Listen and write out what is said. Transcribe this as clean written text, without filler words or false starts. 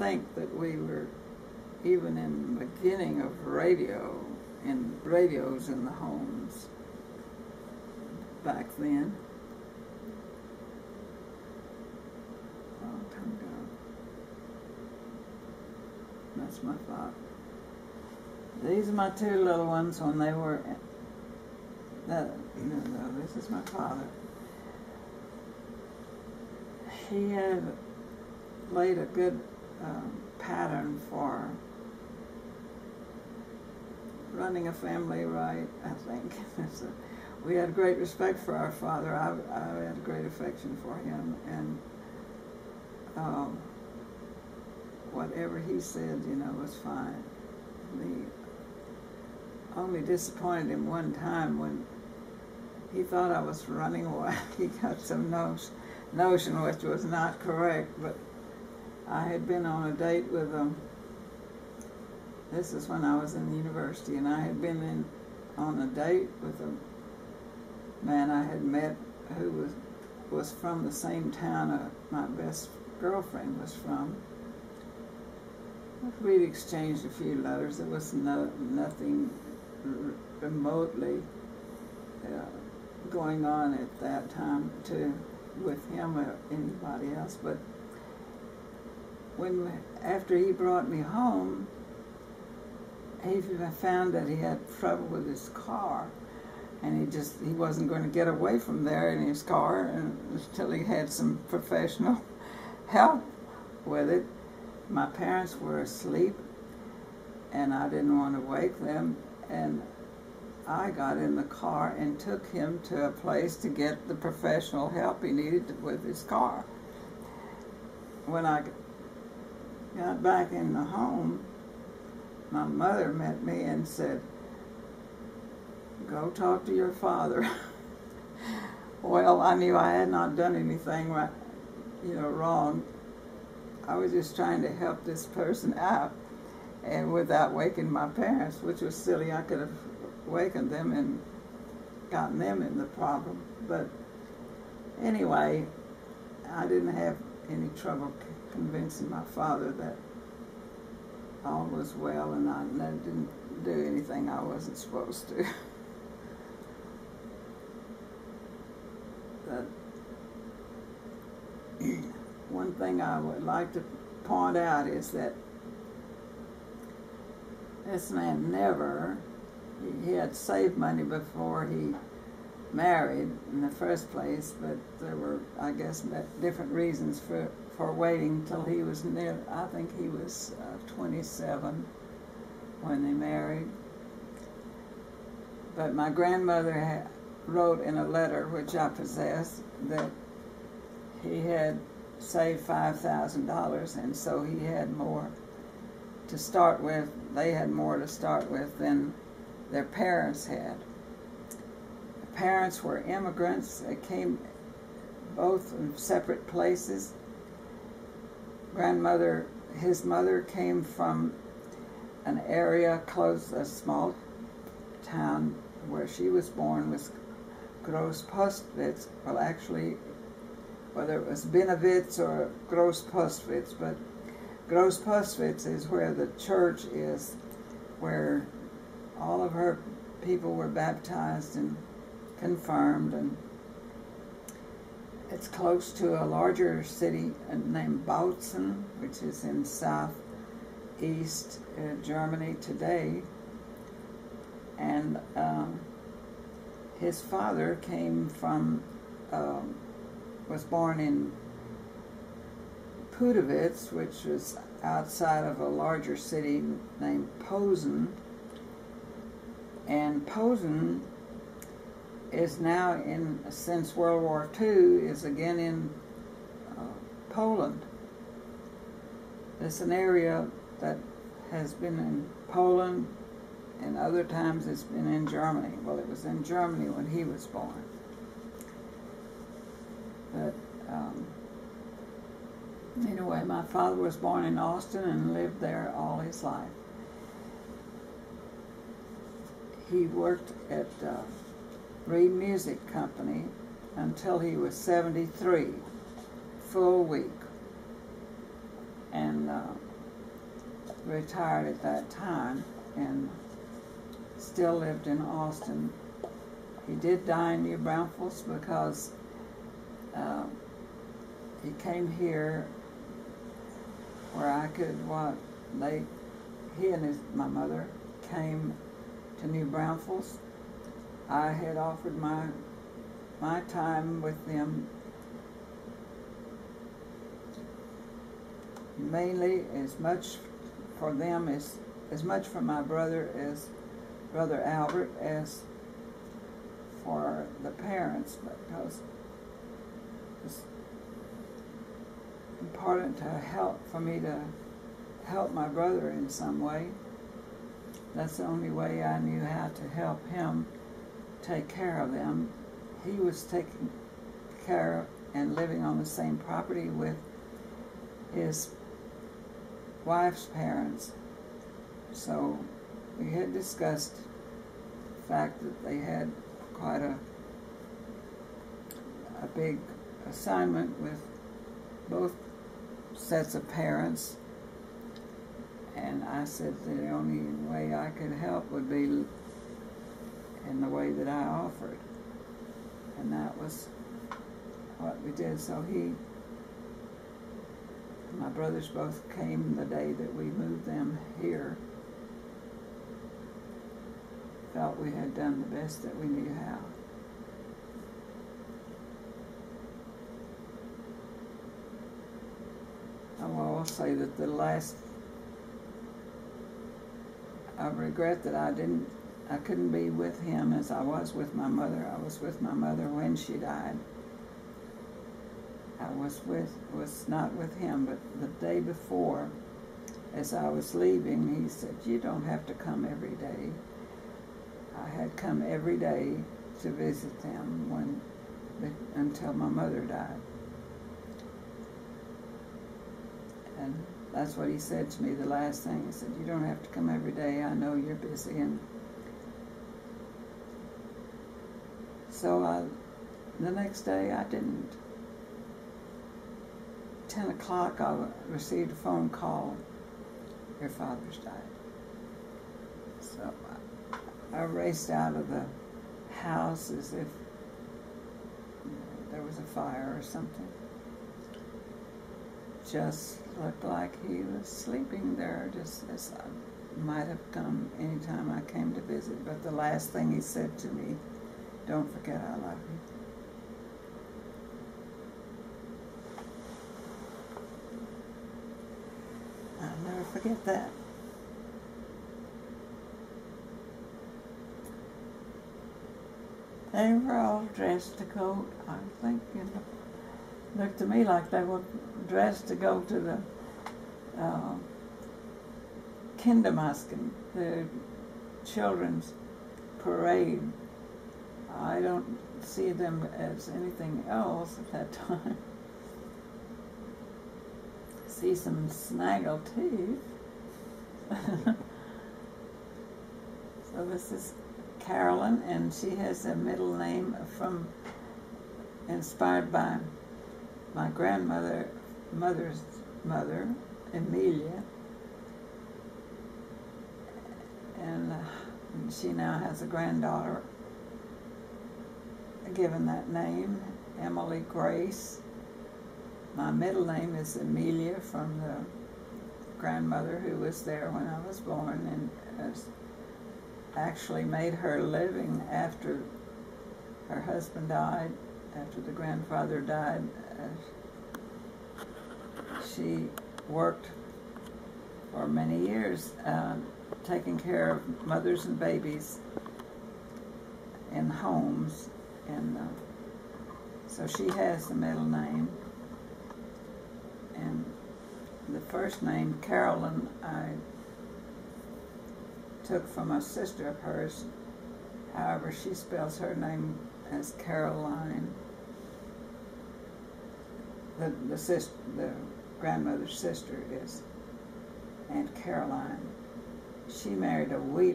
think that we were even in the beginning of radio, and radios in the homes back then. A long time ago. That's my father. These are my two little ones when they were. No, this is my father. He had laid a good pattern for running a family right, I think. We had great respect for our father. I had great affection for him, and whatever he said, was fine. We only disappointed him one time when he thought I was running away. He got some notion which was not correct, but I had been on a date with him. This is when I was in the university, and I had been on a date with a man I had met who was from the same town my best girlfriend was from. We'd exchanged a few letters. There was nothing remotely going on at that time with him or anybody else. But after he brought me home, he found that he had trouble with his car, and he wasn't going to get away from there in his car until he had some professional help with it. My parents were asleep, and I didn't want to wake them, and I got in the car and took him to a place to get the professional help he needed with his car. When I got back in the home, my mother met me and said, "Go talk to your father." Well, I knew I had not done anything wrong. I was just trying to help this person out, and without waking my parents, which was silly. I could have wakened them and gotten them in the problem. But anyway, I didn't have any trouble convincing my father that all was well, and I didn't do anything I wasn't supposed to. But one thing I would like to point out is that this man he had saved money before he married in the first place, but there were, I guess, different reasons for waiting till he was I think he was 27 when they married. But my grandmother wrote in a letter, which I possess, that he had saved $5,000, and so he had more to start with. They had more to start with than their parents had. The parents were immigrants. They came both in separate places. His mother came from an area close, a small town where she was born, was Großpostwitz. Well, actually, whether it was Benowitz or Großpostwitz, but Großpostwitz is where the church is, where all of her people were baptized and confirmed, and it's close to a larger city named Bautzen, which is in southeast Germany today. And his father came from, was born in Pudewitz, which was outside of a larger city named Posen. And Posen is now since World War II, is again in Poland. It's an area that has been in Poland, and other times it's been in Germany. Well, it was in Germany when he was born. But anyway, my father was born in Austin and lived there all his life. He worked at Reed Music Company until he was 73, full week. And retired at that time and still lived in Austin. He did die in New Braunfels because he came here where I could he and my mother came to New Braunfels. I had offered my time with them mainly as much for them as much for my brother Albert as for the parents, because it's important for me to help my brother in some way. That's the only way I knew how to help him take care of them. He was taking care of and living on the same property with his wife's parents. So we had discussed the fact that they had quite a big assignment with both sets of parents, and I said the only way I could help would be in the way that I offered, and that was what we did. So my brothers both came the day that we moved them here. Felt we had done the best that we knew how. I will say that I regret that I couldn't be with him as I was with my mother. I was with my mother when she died. I was not with him, but the day before, as I was leaving, he said, "You don't have to come every day." I had come every day to visit them until my mother died. And that's what he said to me the last thing. He said, "You don't have to come every day. I know you're busy." And so the next day I didn't. 10 o'clock I received a phone call. "Your father's died." So I raced out of the house as if there was a fire or something. Just looked like he was sleeping there, just as I might have come any time I came to visit. But the last thing he said to me, "Don't forget I love you." I'll never forget that. They were all dressed to go, I think, looked to me like they were dressed to go to the Kindermasken, the children's parade. I don't see them as anything else at that time. See some snaggle teeth. So this is Carolyn, and she has a middle name inspired by my mother's mother, Amelia, and she now has a granddaughter given that name, Emily Grace. My middle name is Amelia, from the grandmother who was there when I was born, and actually made her living after her husband died, after the grandfather died. She worked for many years taking care of mothers and babies in homes, and so she has the middle name. And the first name, Carolyn, I took from a sister of hers. However, she spells her name as Caroline. The grandmother's sister is Aunt Caroline. She married a Wheeler.